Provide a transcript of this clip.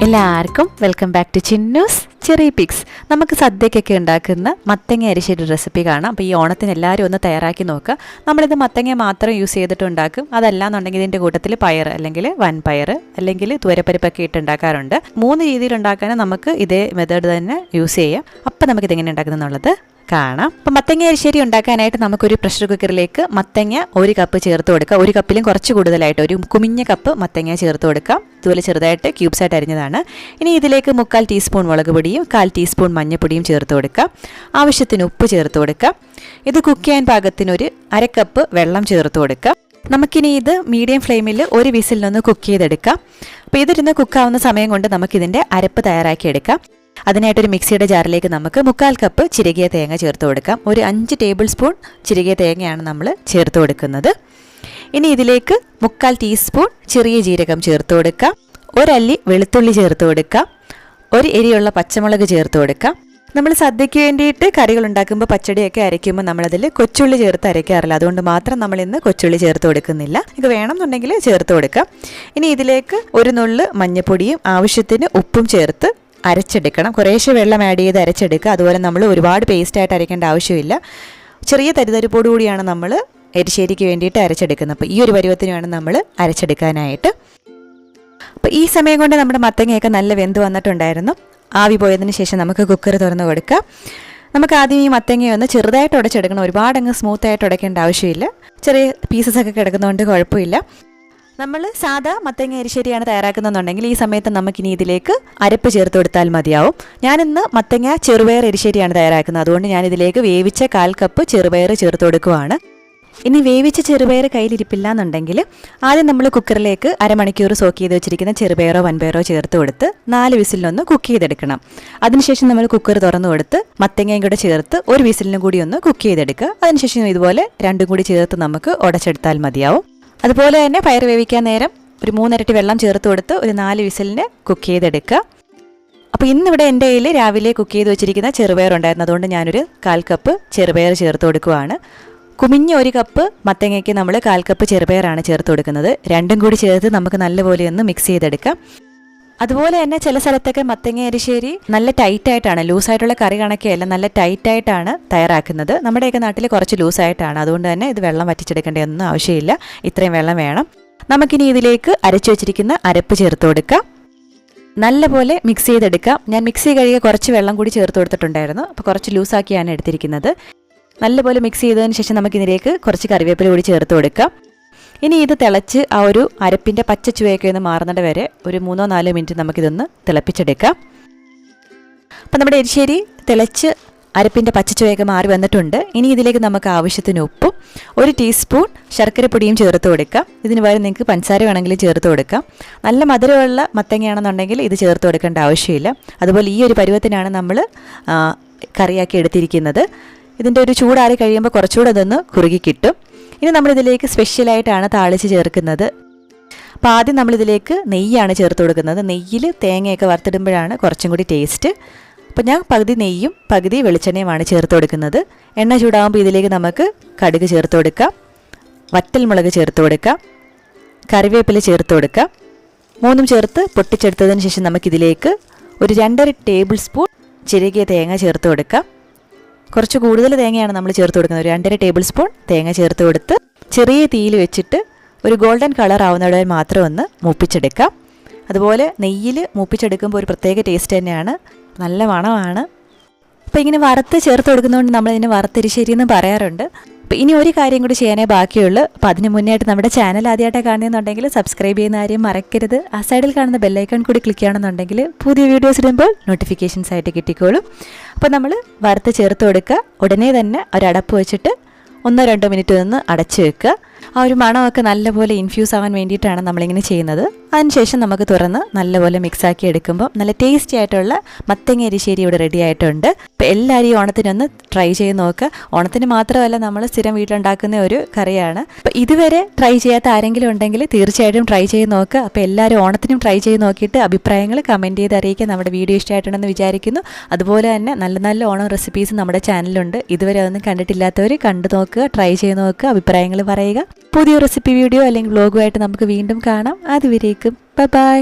എല്ലാവർക്കും welcome back to Chinnu's cherry picks. നമുക്ക് സദ്യക്കൊക്കെ ഉണ്ടാക്കുന്ന മത്തങ്ങ എരിശ്ശേരി റെസിപ്പി കാണാം. അപ്പോൾ ഈ ഓണത്തിന് എല്ലാവരും ഒന്ന് തയ്യാറാക്കി നോക്കുക. നമ്മളിത് മത്തങ്ങ മാത്രം യൂസ് ചെയ്തിട്ട് ഉണ്ടാക്കും. അതല്ലാന്നുണ്ടെങ്കിൽ ഇതിൻ്റെ കൂട്ടത്തിൽ പയർ അല്ലെങ്കിൽ വൻപയർ അല്ലെങ്കിൽ തുവരപ്പരിപ്പൊക്കെ ഇട്ട് ഉണ്ടാക്കാറുണ്ട്. 3 രീതിയിൽ ഉണ്ടാക്കാനും നമുക്ക് ഇതേ മെത്തേഡ് തന്നെ യൂസ് ചെയ്യാം. അപ്പോൾ നമുക്കിതെങ്ങനെ ഉണ്ടാക്കുന്നതെന്നുള്ളത് കാണാം. അപ്പോൾ മത്തങ്ങ എരിശ്ശേരി ഉണ്ടാക്കാനായിട്ട് നമുക്കൊരു പ്രഷർ കുക്കറിലേക്ക് മത്തങ്ങ 1 കപ്പ് ചേർത്ത് കൊടുക്കുക. 1 കപ്പിലും കുറച്ച് കൂടുതലായിട്ട് ഒരു കുമിഞ്ഞ കപ്പ് മത്തങ്ങ ചേർത്ത് കൊടുക്കാം. ഇതുപോലെ ചെറുതായിട്ട് ക്യൂബ്സായിട്ട് അരിഞ്ഞതാണ്. ഇനി ഇതിലേക്ക് 3/4 ടീസ്പൂൺ മുളക് പൊടിയും 1/4 ടീസ്പൂൺ മഞ്ഞൾപ്പൊടിയും ചേർത്ത് കൊടുക്കാം. ആവശ്യത്തിന് ഉപ്പ് ചേർത്ത് കൊടുക്കാം. ഇത് കുക്ക് ചെയ്യാൻ പാകത്തിനൊരു 1/2 കപ്പ് വെള്ളം ചേർത്ത് കൊടുക്കാം. നമുക്കിനി ഇത് മീഡിയം ഫ്ലെയിമിൽ 1 വിസിലിനൊന്ന് കുക്ക് ചെയ്തെടുക്കാം. അപ്പോൾ ഇതിരുന്ന് കുക്കാവുന്ന സമയം കൊണ്ട് നമുക്കിതിൻ്റെ അരപ്പ് തയ്യാറാക്കി എടുക്കാം. അതിനായിട്ടൊരു മിക്സിയുടെ ജാറിലേക്ക് നമുക്ക് 3/4 കപ്പ് ചിരകിയ തേങ്ങ ചേർത്ത് കൊടുക്കാം. ഒരു 5 ടേബിൾ സ്പൂൺ ചിരകിയ തേങ്ങയാണ് നമ്മൾ ചേർത്ത് കൊടുക്കുന്നത്. ഇനി ഇതിലേക്ക് 3/4 ടീസ്പൂൺ ചെറിയ ജീരകം ചേർത്ത് കൊടുക്കാം. 1 അല്ലി വെളുത്തുള്ളി ചേർത്ത് കൊടുക്കാം. 1 എരിയുള്ള പച്ചമുളക് ചേർത്ത് കൊടുക്കാം. നമ്മൾ സദ്യയ്ക്ക് വേണ്ടിയിട്ട് കറികൾ ഉണ്ടാക്കുമ്പോൾ പച്ചടിയൊക്കെ അരയ്ക്കുമ്പോൾ നമ്മളതിൽ കൊച്ചുള്ളി ചേർത്ത് അരയ്ക്കാറില്ല. അതുകൊണ്ട് മാത്രം നമ്മളിന്ന് കൊച്ചുള്ളി ചേർത്ത് കൊടുക്കുന്നില്ല. ഇത് വേണമെന്നുണ്ടെങ്കിൽ ചേർത്ത് കൊടുക്കാം. ഇനി ഇതിലേക്ക് 1 നുള്ള് മഞ്ഞൾപ്പൊടിയും ആവശ്യത്തിന് ഉപ്പും ചേർത്ത് അരച്ചെടുക്കണം. കുറേശ്ശെ വെള്ളം ആഡ് ചെയ്ത് അരച്ചെടുക്കുക. അതുപോലെ നമ്മൾ ഒരുപാട് പേസ്റ്റായിട്ട് അരയ്ക്കേണ്ട ആവശ്യമില്ല. ചെറിയ തരിതരിപ്പോടു കൂടിയാണ് നമ്മൾ എരിശ്ശേരിക്ക് വേണ്ടിയിട്ട് അരച്ചെടുക്കുന്നത്. അപ്പോൾ ഈ ഒരു പരുവത്തിന് വേണം നമ്മൾ അരച്ചെടുക്കാനായിട്ട്. അപ്പോൾ ഈ സമയം കൊണ്ട് നമ്മുടെ മത്തങ്ങയൊക്കെ നല്ല വെന്ത് വന്നിട്ടുണ്ടായിരുന്നു. ആവി പോയതിന് ശേഷം നമുക്ക് കുക്കർ തുറന്ന് കൊടുക്കാം. നമുക്ക് ആദ്യം ഈ മത്തങ്ങയൊന്ന് ചെറുതായിട്ട് ഉടച്ചെടുക്കണം. ഒരുപാടങ്ങ് സ്മൂത്തായിട്ട് ഉടയ്ക്കേണ്ട ആവശ്യമില്ല. ചെറിയ പീസസൊക്കെ കിടക്കുന്നതുകൊണ്ട് കുഴപ്പമില്ല. നമ്മൾ സാധാ മത്തങ്ങ എരിശ്ശേരിയാണ് തയ്യാറാക്കുന്നതെന്നുണ്ടെങ്കിൽ ഈ സമയത്ത് നമുക്കിനി ഇതിലേക്ക് അരപ്പ് ചേർത്ത് കൊടുത്താൽ മതിയാവും. ഞാനിന്ന് മത്തങ്ങ ചെറുപയർ എരിശ്ശേരിയാണ് തയ്യാറാക്കുന്നത്. അതുകൊണ്ട് ഞാനിതിലേക്ക് വേവിച്ച 1/4 കപ്പ് ചെറുപയർ ചേർത്ത് കൊടുക്കുവാണ്. ഇനി വേവിച്ച ചെറുപയർ കയ്യിലിരിപ്പില്ല എന്നുണ്ടെങ്കിൽ ആദ്യം നമ്മൾ കുക്കറിലേക്ക് അരമണിക്കൂർ സോക്ക് ചെയ്ത് വെച്ചിരിക്കുന്ന ചെറുപയറോ വൻപയറോ ചേർത്ത് കൊടുത്ത് 4 വിസിലിനൊന്ന് കുക്ക് ചെയ്തെടുക്കണം. അതിനുശേഷം നമ്മൾ കുക്കർ തുറന്നു കൊടുത്ത് മത്തങ്ങയും കൂടെ ചേർത്ത് 1 വിസിലിനും കൂടി ഒന്ന് കുക്ക് ചെയ്തെടുക്കുക. അതിനുശേഷം ഇതുപോലെ 2 കൂടി ചേർത്ത് നമുക്ക് ഉടച്ചെടുത്താൽ മതിയാവും. അതുപോലെ തന്നെ പയർ വേവിക്കാൻ നേരം ഒരു 3 ഇരട്ടി വെള്ളം ചേർത്ത് കൊടുത്ത് ഒരു 4 വിസിലിന് കുക്ക് ചെയ്തെടുക്കുക. അപ്പോൾ ഇന്നിവിടെ എൻ്റെ കയ്യിൽ രാവിലെ കുക്ക് ചെയ്ത് വെച്ചിരിക്കുന്ന ചെറുപയർ ഉണ്ടായിരുന്നു. അതുകൊണ്ട് ഞാനൊരു 1/4 കപ്പ് ചെറുപയർ ചേർത്ത് കൊടുക്കുവാണ്. കുമിഞ്ഞ 1 കപ്പ് മത്തങ്ങയ്ക്ക് നമ്മൾ 1/4 കപ്പ് ചെറുപയറാണ് ചേർത്ത് കൊടുക്കുന്നത്. 2 കൂടി ചേർത്ത് നമുക്ക് നല്ലപോലെ ഒന്ന് മിക്സ് ചെയ്തെടുക്കാം. അതുപോലെ തന്നെ ചില സ്ഥലത്തൊക്കെ മത്തങ്ങ എരിശ്ശേരി നല്ല ടൈറ്റായിട്ടാണ്, ലൂസായിട്ടുള്ള കറി കണക്കെയല്ല, നല്ല ടൈറ്റായിട്ടാണ് തയ്യാറാക്കുന്നത്. നമ്മുടെയൊക്കെ നാട്ടിൽ കുറച്ച് ലൂസായിട്ടാണ്. അതുകൊണ്ട് തന്നെ ഇത് വെള്ളം വറ്റിച്ചെടുക്കേണ്ടതൊന്നും ആവശ്യമില്ല. ഇത്രയും വെള്ളം വേണം. നമുക്കിനി ഇതിലേക്ക് അരച്ചു വെച്ചിരിക്കുന്ന അരപ്പ് ചേർത്ത് കൊടുക്കാം. നല്ലപോലെ മിക്സ് ചെയ്തെടുക്കാം. ഞാൻ മിക്സി കഴുകിയ കുറച്ച് വെള്ളം കൂടി ചേർത്ത് കൊടുത്തിട്ടുണ്ടായിരുന്നു. അപ്പോൾ കുറച്ച് ലൂസാക്കിയാണ് എടുത്തിരിക്കുന്നത്. നല്ലപോലെ മിക്സ് ചെയ്തതിന് ശേഷം നമുക്കിതിലേക്ക് കുറച്ച് കറിവേപ്പില കൂടി ചേർത്ത് കൊടുക്കാം. ഇനി ഇത് തിളച്ച് ആ ഒരു അരപ്പിൻ്റെ പച്ച ചുവയൊക്കെ ഒന്ന് മാറുന്നത് വരെ ഒരു 3-4 മിനിറ്റ് നമുക്കിതൊന്ന് തിളപ്പിച്ചെടുക്കാം. അപ്പം നമ്മുടെ എരിശ്ശേരി തിളച്ച് അരപ്പിൻ്റെ പച്ച ചുവയൊക്കെ മാറി വന്നിട്ടുണ്ട്. ഇനി ഇതിലേക്ക് നമുക്ക് ആവശ്യത്തിന് ഉപ്പും 1 ടീസ്പൂൺ ശർക്കരപ്പൊടിയും ചേർത്ത് കൊടുക്കാം. ഇതിന് പകരം നിങ്ങൾക്ക് പഞ്ചസാര വേണമെങ്കിൽ ചേർത്ത് കൊടുക്കാം. നല്ല മധുരമുള്ള മത്തങ്ങയാണെന്നുണ്ടെങ്കിൽ ഇത് ചേർത്ത് കൊടുക്കേണ്ട ആവശ്യമില്ല. അതുപോലെ ഈ ഒരു പരുവത്തിനാണ് നമ്മൾ കറിയാക്കി എടുത്തിരിക്കുന്നത്. ഇതിൻ്റെ ഒരു ചൂടാറി കഴിയുമ്പോൾ കുറച്ചുകൂടെ അതൊന്ന് കുറുകി കിട്ടും. ഇനി നമ്മളിതിലേക്ക് സ്പെഷ്യലായിട്ടാണ് താളിച്ച് ചേർക്കുന്നത്. അപ്പോൾ ആദ്യം നമ്മളിതിലേക്ക് നെയ്യാണ് ചേർത്ത് കൊടുക്കുന്നത്. നെയ്യിൽ തേങ്ങയൊക്കെ വറുത്തിടുമ്പോഴാണ് കുറച്ചും കൂടി ടേസ്റ്റ്. അപ്പോൾ ഞാൻ പകുതി നെയ്യും പകുതി വെളിച്ചെണ്ണയുമാണ് ചേർത്ത് കൊടുക്കുന്നത്. എണ്ണ ചൂടാകുമ്പോൾ ഇതിലേക്ക് നമുക്ക് കടുക് ചേർത്ത് കൊടുക്കാം, വറ്റൽമുളക് ചേർത്ത് കൊടുക്കാം, കറിവേപ്പില ചേർത്ത് കൊടുക്കാം. 3 ചേർത്ത് പൊട്ടിച്ചെടുത്തതിന് ശേഷം നമുക്കിതിലേക്ക് ഒരു 2.5 ടേബിൾ സ്പൂൺ ചിരകിയ തേങ്ങ ചേർത്ത് കൊടുക്കാം. കുറച്ച് കൂടുതൽ തേങ്ങയാണ് നമ്മൾ ചേർത്ത് കൊടുക്കുന്നത്. ഒരു 2.5 ടേബിൾ സ്പൂൺ തേങ്ങ ചേർത്ത് കൊടുത്ത് ചെറിയ തീയിൽ വെച്ചിട്ട് ഒരു ഗോൾഡൻ കളർ ആവുന്നവിടെ മാത്രം ഒന്ന് മൂപ്പിച്ചെടുക്കാം. അതുപോലെ നെയ്യിൽ മൂപ്പിച്ചെടുക്കുമ്പോൾ ഒരു പ്രത്യേക ടേസ്റ്റ് തന്നെയാണ്, നല്ല മണമാണ്. അപ്പോൾ ഇങ്ങനെ വറുത്ത് ചേർത്ത് കൊടുക്കുന്നതുകൊണ്ട് നമ്മളിതിന് വറുത്തെരിശ്ശേരി എന്ന് പറയാറുണ്ട്. അപ്പോൾ ഇനി ഒരു കാര്യം കൂടി ചെയ്യാനേ ബാക്കിയുള്ളൂ. അപ്പോൾ അതിന് മുന്നേയായിട്ട് നമ്മുടെ ചാനൽ ആദ്യമായിട്ട് കാണുന്നുണ്ടെങ്കിൽ സബ്സ്ക്രൈബ് ചെയ്യുന്ന കാര്യം മറക്കരുത്. ആ സൈഡിൽ കാണുന്ന ബെല്ലൈക്കൺ കൂടി ക്ലിക്ക് ചെയ്യണമെന്നുണ്ടെങ്കിൽ പുതിയ വീഡിയോസ് ഇടുമ്പോൾ നോട്ടിഫിക്കേഷൻസ് ആയിട്ട് കിട്ടിക്കോളും. അപ്പോൾ നമ്മൾ വറുത്ത് ചേർത്ത് കൊടുക്കുക. ഉടനെ തന്നെ ഒരടപ്പ് വെച്ചിട്ട് 1-2 മിനിറ്റ് നിന്ന് അടച്ചു വെക്കുക. ആ ഒരു മണമൊക്കെ നല്ലപോലെ ഇൻഫ്യൂസ് ആവാൻ വേണ്ടിയിട്ടാണ് നമ്മളിങ്ങനെ ചെയ്യുന്നത്. അതിനുശേഷം നമുക്ക് തുറന്ന് നല്ലപോലെ മിക്സാക്കി എടുക്കുമ്പോൾ നല്ല ടേസ്റ്റി ആയിട്ടുള്ള മത്തങ്ങ എരിശ്ശേരി ഇവിടെ റെഡി ആയിട്ടുണ്ട്. അപ്പോൾ എല്ലാവരും ഈ ഓണത്തിനൊന്ന് ട്രൈ ചെയ്ത് നോക്കുക. ഓണത്തിന് മാത്രമല്ല, നമ്മൾ സ്ഥിരം വീട്ടിലുണ്ടാക്കുന്ന ഒരു കറിയാണ്. അപ്പോൾ ഇതുവരെ ട്രൈ ചെയ്യാത്ത ആരെങ്കിലും ഉണ്ടെങ്കിൽ തീർച്ചയായിട്ടും ട്രൈ ചെയ്ത് നോക്കുക. അപ്പോൾ എല്ലാവരും ഓണത്തിനും ട്രൈ ചെയ്ത് നോക്കിയിട്ട് അഭിപ്രായങ്ങൾ കമൻറ്റ് ചെയ്ത് അറിയിക്കുക. നമ്മുടെ വീഡിയോ ഇഷ്ടമായിട്ടുണ്ടെന്ന് വിചാരിക്കുന്നു. അതുപോലെ തന്നെ നല്ല നല്ല ഓണം റെസിപ്പീസ് നമ്മുടെ ചാനലിലുണ്ട്. ഇതുവരെ അതൊന്നും കണ്ടിട്ടില്ലാത്തവർ കണ്ടു നോക്കുക, ട്രൈ ചെയ്ത് നോക്കുക, അഭിപ്രായങ്ങൾ പറയുക. പുതിയ റെസിപ്പി വീഡിയോ അല്ലെങ്കിൽ വ്ലോഗുമായിട്ട് നമുക്ക് വീണ്ടും കാണാം. അതുവരേക്കും ബൈ.